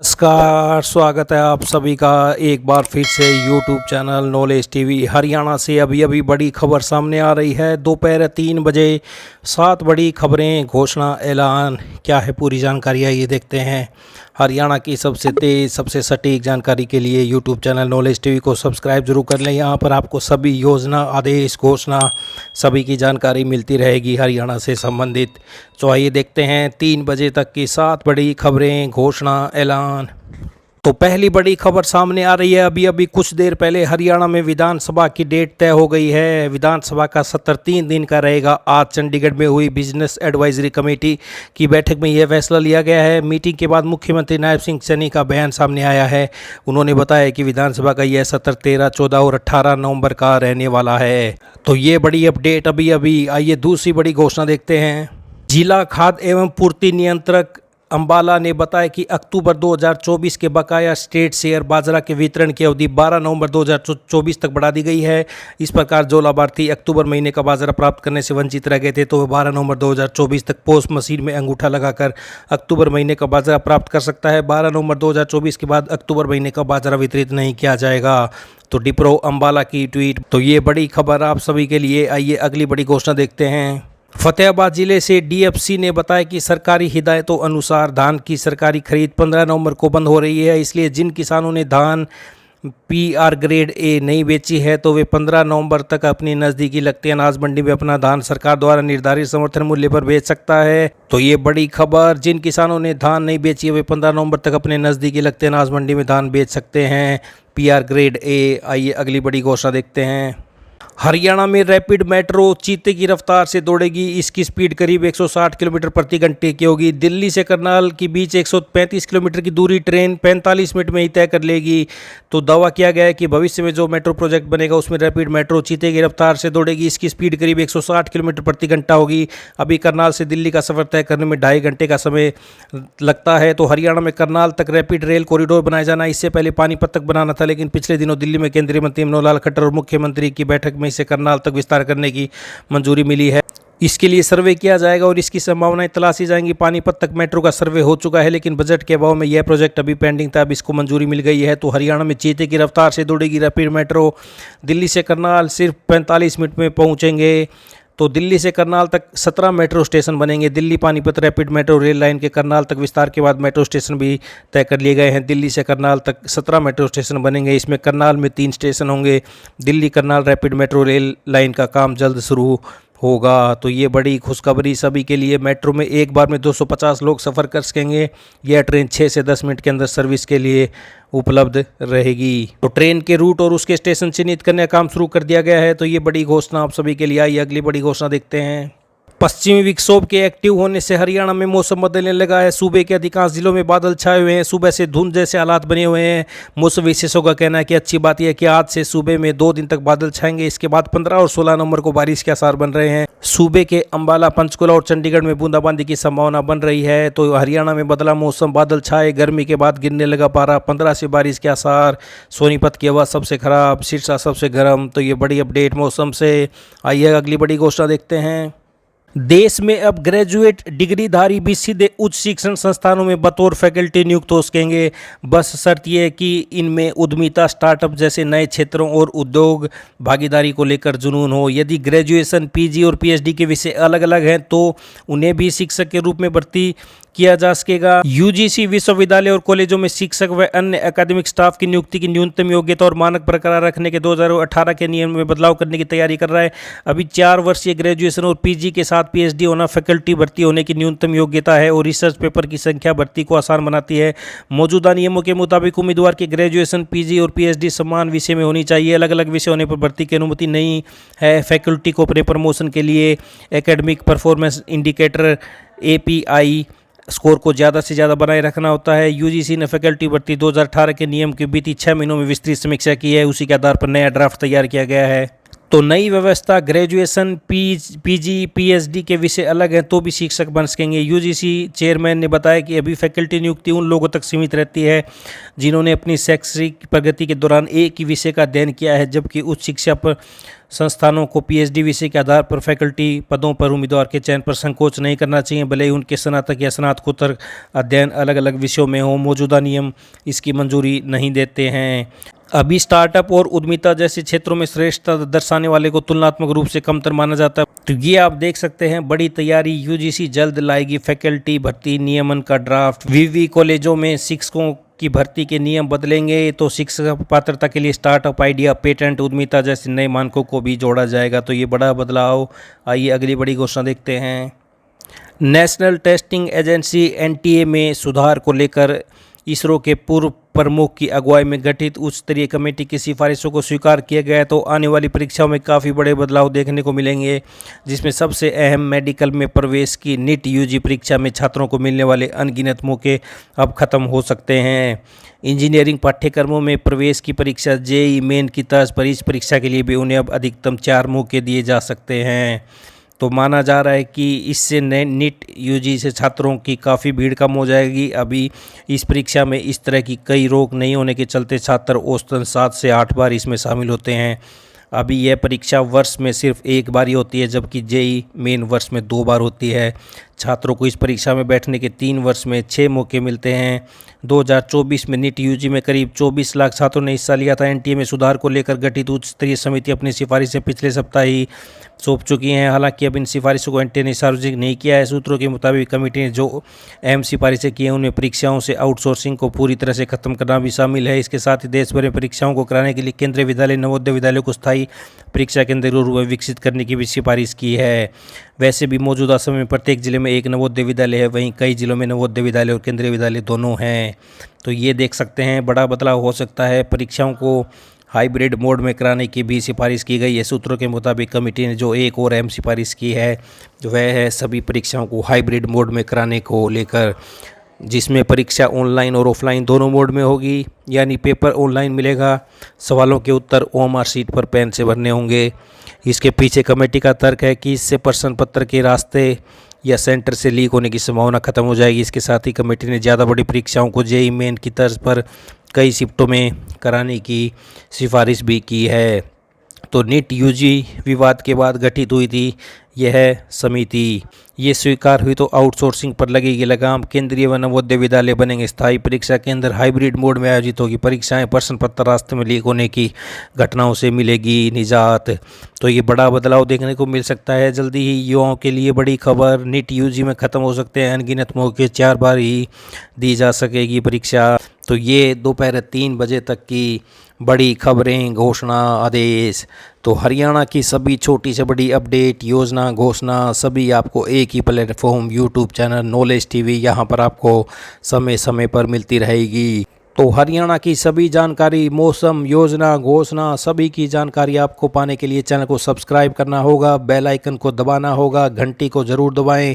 नमस्कार, स्वागत है आप सभी का एक बार फिर से YouTube channel knowledge TV. Haryana से अभी बड़ी खबर सामने आ रही है। दोपहर 3 बजे 7 बड़ी खबरें, घोषणा, ऐलान। क्या है पूरी जानकारी, आइए देखते हैं। हरियाणा की सबसे तेज़, सबसे सटीक जानकारी के लिए यूट्यूब चैनल नॉलेज टीवी को सब्सक्राइब जरूर कर लें। यहाँ पर आपको सभी योजना, आदेश, घोषणा सभी की जानकारी मिलती रहेगी हरियाणा से संबंधित। तो आइए देखते हैं 3 बजे तक की 7 बड़ी खबरें, घोषणा, ऐलान। तो पहली बड़ी खबर सामने आ रही है। अभी कुछ देर पहले हरियाणा में विधानसभा की डेट तय हो गई है। विधानसभा का सत्र 3 दिन का रहेगा। आज चंडीगढ़ में हुई बिजनेस एडवाइजरी कमेटी की बैठक में यह फैसला लिया गया है। मीटिंग के बाद मुख्यमंत्री नायब सिंह सैनी का बयान सामने आया है। उन्होंने बताया कि विधानसभा का यह सत्र 13, 14 और 18 नवंबर का रहने वाला है। तो ये बड़ी अपडेट अभी। आइए दूसरी बड़ी घोषणा देखते हैं। जिला खाद्य एवं पूर्ति नियंत्रक अंबाला ने बताया कि अक्टूबर 2024 के बकाया स्टेट शेयर बाजरा के वितरण की अवधि 12 नवंबर 2024 तक बढ़ा दी गई है। इस प्रकार जो लाभार्थी अक्टूबर महीने का बाजरा प्राप्त करने से वंचित रह गए थे, तो वह 12 नवंबर 2024 तक पोस्ट मशीन में अंगूठा लगाकर अक्टूबर महीने का बाजरा प्राप्त कर सकता है। 12 नवंबर 2024 के बाद अक्टूबर महीने का बाजरा वितरित नहीं किया जाएगा। तो डिप्रो अंबाला की ट्वीट। तो ये बड़ी खबर आप सभी के लिए। आइए अगली बड़ी घोषणा देखते हैं। फतेहाबाद जिले से डीएफसी ने बताया कि सरकारी हिदायतों अनुसार धान की सरकारी खरीद 15 नवंबर को बंद हो रही है। इसलिए जिन किसानों ने धान पीआर ग्रेड ए नहीं बेची है, तो वे 15 नवंबर तक अपनी नज़दीकी लगती अनाज मंडी में अपना धान सरकार द्वारा निर्धारित समर्थन मूल्य पर बेच सकता है। तो ये बड़ी खबर। जिन किसानों ने धान नहीं बेची है, वे 15 नवंबर तक अपने नज़दीकी लगते अनाज मंडी में धान बेच सकते हैं, पीआर ग्रेड ए। आइए अगली बड़ी घोषणा देखते हैं। हरियाणा में रैपिड मेट्रो चीते की रफ्तार से दौड़ेगी। इसकी स्पीड करीब 160 किलोमीटर प्रति घंटे की होगी। दिल्ली से करनाल के बीच 135 किलोमीटर की दूरी ट्रेन 45 मिनट में ही तय कर लेगी। तो दावा किया गया है कि भविष्य में जो मेट्रो प्रोजेक्ट बनेगा उसमें रैपिड मेट्रो चीते की रफ्तार से दौड़ेगी। इसकी स्पीड करीब 160 किलोमीटर प्रति घंटा होगी। अभी करनाल से दिल्ली का सफर तय करने में 2.5 घंटे का समय लगता है। तो हरियाणा में करनाल तक रैपिड रेल कॉरिडोर बनाया जाना। इससे पहले पानीपत तक बनाना था, लेकिन पिछले दिनों दिल्ली में केंद्रीय मंत्री मनोहर लाल खट्टर और मुख्यमंत्री की बैठक में इसे करनाल तक विस्तार करने की मंजूरी मिली है। इसके लिए सर्वे किया जाएगा और इसकी संभावनाएं तलाशी जाएंगी। पानीपत तक मेट्रो का सर्वे हो चुका है, लेकिन बजट के अभाव में यह प्रोजेक्ट अभी पेंडिंग था। अब इसको मंजूरी मिल गई है। तो हरियाणा में चीते की रफ्तार से दौड़ेगी रैपिड मेट्रो। दिल्ली से करनाल सिर्फ 45 मिनट में पहुंचेंगे। तो दिल्ली से करनाल तक 17 मेट्रो स्टेशन बनेंगे। Delhi Panipat rapid metro rail line के करनाल तक विस्तार के बाद मेट्रो स्टेशन भी तय कर लिए गए हैं। दिल्ली से करनाल तक 17 मेट्रो स्टेशन बनेंगे। इसमें करनाल में 3 स्टेशन होंगे। Delhi Karnal rapid metro rail line का काम जल्द शुरू होगा। तो ये बड़ी खुशखबरी सभी के लिए। मेट्रो में एक बार में 250 लोग सफ़र कर सकेंगे। यह ट्रेन 6 से 10 मिनट के अंदर सर्विस के लिए उपलब्ध रहेगी। तो ट्रेन के रूट और उसके स्टेशन चिन्हित करने का काम शुरू कर दिया गया है। तो ये बड़ी घोषणा आप सभी के लिए आई। अगली बड़ी घोषणा देखते हैं। पश्चिमी विक्षोभ के एक्टिव होने से हरियाणा में मौसम बदलने लगा है। सूबे के अधिकांश जिलों में बादल छाए हुए हैं। सुबह से धुंध जैसे हालात बने हुए हैं। मौसम विशेषज्ञों का कहना है कि अच्छी बात यह है कि आज से सूबे में 2 दिन तक बादल छाएंगे। इसके बाद 15 और 16 नवंबर को बारिश के आसार बन रहे हैं। सूबे के अंबाला, पंचकुला और चंडीगढ़ में बूंदाबांदी की संभावना बन रही है। तो हरियाणा में बदला मौसम, बादल छाए, गर्मी के बाद गिरने लगा पारा। 15 से बारिश के आसार। सोनीपत की हवा सबसे खराब, सिरसा सबसे गर्म। तो ये बड़ी अपडेट मौसम से। आइए अगली बड़ी घोषणा देखते हैं। देश में अब ग्रेजुएट डिग्रीधारी भी सीधे उच्च शिक्षण संस्थानों में बतौर फैकल्टी नियुक्त हो सकेंगे। बस शर्त यह है कि इनमें उद्यमिता, स्टार्टअप जैसे नए क्षेत्रों और उद्योग भागीदारी को लेकर जुनून हो। यदि ग्रेजुएशन, पीजी और पीएचडी के विषय अलग अलग हैं, तो उन्हें भी शिक्षक के रूप में भर्ती किया जा सकेगा। यूजीसी विश्वविद्यालय और कॉलेजों में शिक्षक व अन्य एकेडमिक स्टाफ की नियुक्ति की न्यूनतम योग्यता और मानक बरकरार रखने के 2018 के नियम में बदलाव करने की तैयारी कर रहा है। अभी 4 वर्षीय ग्रेजुएशन और पीजी के साथ पीएचडी होना फैकल्टी भर्ती होने की न्यूनतम योग्यता है और रिसर्च पेपर की संख्या भर्ती को आसान बनाती है। मौजूदा नियमों के मुताबिक उम्मीदवार की ग्रेजुएशन, पीजी और पीएचडी समान विषय में होनी चाहिए। अलग अलग विषय होने पर भर्ती की अनुमति नहीं है। फैकल्टी को अपने प्रमोशन के लिए academic performance indicator API score को ज़्यादा से ज़्यादा बनाए रखना होता है। यूजीसी ने फैकल्टी भर्ती 2018 के नियम की बीती 6 महीनों में विस्तृत समीक्षा की है। उसी के आधार पर नया ड्राफ्ट तैयार किया गया है। तो नई व्यवस्था ग्रेजुएशन पीजी पीएचडी के विषय अलग हैं तो भी शिक्षक बन सकेंगे। यूजीसी चेयरमैन ने बताया कि अभी फैकल्टी नियुक्ति उन लोगों तक सीमित रहती है जिन्होंने अपनी शैक्षिक प्रगति के दौरान एक ही विषय का अध्ययन किया है, जबकि उच्च शिक्षा पर संस्थानों को पीएचडी विषय के आधार पर फैकल्टी पदों पर उम्मीदवार के चयन पर संकोच नहीं करना चाहिए, भले ही उनके स्नातक या स्नातकोत्तर अध्ययन अलग अलग विषयों में हो। मौजूदा नियम इसकी मंजूरी नहीं देते हैं। अभी स्टार्टअप और उद्यमिता जैसे क्षेत्रों में श्रेष्ठता दर्शाने वाले को तुलनात्मक रूप से कमतर माना जाता है। तो ये आप देख सकते हैं, बड़ी तैयारी, यूजीसी जल्द लाएगी फैकल्टी भर्ती नियमन का ड्राफ्ट। विवि कॉलेजों में शिक्षकों की भर्ती के नियम बदलेंगे तो शिक्षक पात्रता के लिए स्टार्टअप आइडिया, पेटेंट, उद्यमिता जैसे नए मानकों को भी जोड़ा जाएगा। तो ये बड़ा बदलाव। आइए अगली बड़ी घोषणा देखते हैं। नेशनल टेस्टिंग एजेंसी एनटीए में सुधार को लेकर इसरो के पूर्व प्रमुख की अगुवाई में गठित उच्च स्तरीय कमेटी की सिफारिशों को स्वीकार किया गया है। तो आने वाली परीक्षाओं में काफ़ी बड़े बदलाव देखने को मिलेंगे, जिसमें सबसे अहम मेडिकल में प्रवेश की नीट यूजी परीक्षा में छात्रों को मिलने वाले अनगिनत मौके अब खत्म हो सकते हैं। इंजीनियरिंग पाठ्यक्रमों में प्रवेश की परीक्षा जेईई मेन की तर्ज पर इस परीक्षा के लिए भी उन्हें अब अधिकतम 4 मौके दिए जा सकते हैं। तो माना जा रहा है कि इससे नए नीट यूजी से छात्रों की काफ़ी भीड़ कम हो जाएगी। अभी इस परीक्षा में इस तरह की कई रोक नहीं होने के चलते छात्र औसतन 7 से 8 बार इसमें शामिल होते हैं। अभी यह परीक्षा वर्ष में सिर्फ एक बार ही होती है, जबकि जेईई मेन वर्ष में 2 बार होती है। छात्रों को इस परीक्षा में बैठने के 3 वर्ष में 6 मौके मिलते हैं। 2024 में नीट यूजी में करीब 24 लाख छात्रों ने हिस्सा लिया था। एनटीए में सुधार को लेकर गठित उच्च स्तरीय समिति अपनी सिफारिशें पिछले सप्ताह ही सौंप चुकी हैं। हालांकि अब इन सिफारिशों को एनटीए ने सार्वजनिक नहीं किया है। सूत्रों के मुताबिक कमेटी ने जो अहम सिफारिशें की हैं उनमें परीक्षाओं से आउटसोर्सिंग को पूरी तरह से खत्म करना भी शामिल है। इसके साथ ही देश भर में परीक्षाओं को कराने के लिए केंद्रीय विद्यालय, नवोदय विद्यालयों को स्थायी परीक्षा केंद्र के रूप में विकसित करने की भी सिफारिश की है। वैसे भी मौजूदा समय में प्रत्येक जिले में एक नवोदय विद्यालय है, वहीं कई जिलों में नवोदय विद्यालय और केंद्रीय विद्यालय दोनों हैं। तो ये देख सकते हैं, बड़ा बदलाव हो सकता है। परीक्षाओं को हाइब्रिड मोड में कराने की भी सिफारिश की गई है। सूत्रों के मुताबिक कमेटी ने जो एक और अहम सिफारिश की है वह है सभी परीक्षाओं को हाइब्रिड मोड में कराने को लेकर, जिसमें परीक्षा ऑनलाइन और ऑफलाइन दोनों मोड में होगी। यानी पेपर ऑनलाइन मिलेगा, सवालों के उत्तर ओएमआर शीट पर पेन से भरने होंगे। इसके पीछे कमेटी का तर्क है कि इससे प्रश्न पत्र के रास्ते या सेंटर से लीक होने की संभावना खत्म हो जाएगी। इसके साथ ही कमेटी ने ज़्यादा बड़ी परीक्षाओं को जेईई मेन की तर्ज पर कई शिफ्टों में कराने की सिफारिश भी की है। तो नीट यूजी विवाद के बाद गठित हुई थी यह समिति, ये स्वीकार हुई तो आउटसोर्सिंग पर लगेगी लगाम। केंद्रीय व नवोदय विद्यालय बनेंगे स्थायी परीक्षा केंद्र। हाइब्रिड मोड में आयोजित होगी परीक्षाएं। प्रश्न पत्र रास्ते में लीक होने की घटनाओं से मिलेगी निजात। तो ये बड़ा बदलाव देखने को मिल सकता है जल्दी ही। युवाओं के लिए बड़ी खबर, नीट यूजी में ख़त्म हो सकते हैं अनगिनत मौके, 4 बार ही दी जा सकेगी परीक्षा। तो ये दोपहर 3 बजे तक की बड़ी खबरें, घोषणा, आदेश। तो हरियाणा की सभी छोटी से बड़ी अपडेट, योजना, घोषणा सभी आपको एक ही platform YouTube channel knowledge TV, यहाँ पर आपको समय समय पर मिलती रहेगी। तो हरियाणा की सभी जानकारी, मौसम, योजना, घोषणा सभी की जानकारी आपको पाने के लिए चैनल को सब्सक्राइब करना होगा, बेल आइकन को दबाना होगा, घंटी को ज़रूर दबाएं।